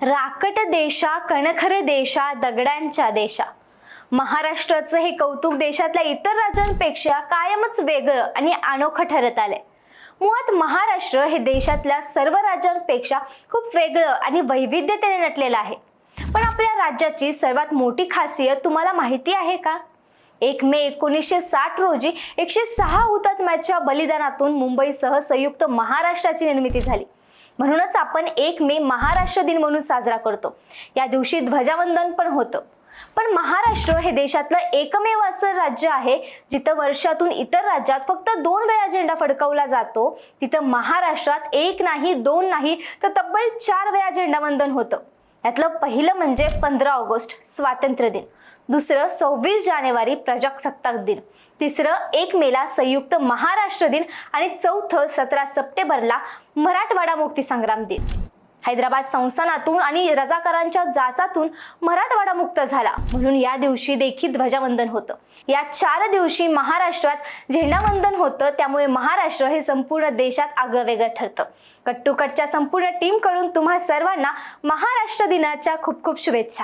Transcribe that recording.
राकट देशा कणखर देशा दगडांच्या देशा. महाराष्ट्राचं हे कौतुक देशातल्या इतर राज्यांपेक्षा कायमच वेगळं आणि अनोखं ठरत आलंय. मुळात महाराष्ट्र हे देशातल्या सर्व राज्यांपेक्षा खूप वेगळं आणि वैविध्यतेने नटलेलं आहे. पण आपल्या राज्याची सर्वात मोठी खासियत तुम्हाला माहिती आहे का? 1 मे 1960 रोजी 106 हुतात्म्याच्या बलिदानातून मुंबईसह संयुक्त महाराष्ट्राची निर्मिती झाली. म्हणूनच आपण 1 मे महाराष्ट्र दिन म्हणून साजरा करतो. या दिवशी ध्वजावंदन पण होतं. पण महाराष्ट्र हे देशातलं एकमेव असं राज्य आहे जिथं वर्षातून इतर राज्यात फक्त 2 वेळा झेंडा फडकवला जातो, तिथं महाराष्ट्रात 1 नाही 2 नाही तर तब्बल 4 वेळा झेंडावंदन होतं. यातलं पहिलं म्हणजे 15 ऑगस्ट स्वातंत्र्य दिन, दुसरं 26 जानेवारी प्रजासत्ताक दिन, तिसरं 1 मेला संयुक्त महाराष्ट्र दिन आणि चौथं 17 सप्टेंबरला मराठवाडा मुक्तीसंग्राम दिन. हैदराबाद संस्थानातून आणि रजाकारांच्या जाचातून मराठवाडा मुक्त झाला म्हणून या दिवशी देखील ध्वजावंदन होतं. या 4 दिवशी महाराष्ट्रात झेंडावंदन होतं, त्यामुळे महाराष्ट्र हे संपूर्ण देशात आगळंवेगळं ठरतं. कट टू कटच्या संपूर्ण टीमकडून तुम्हा सर्वांना महाराष्ट्र दिनाच्या खूप खूप शुभेच्छा.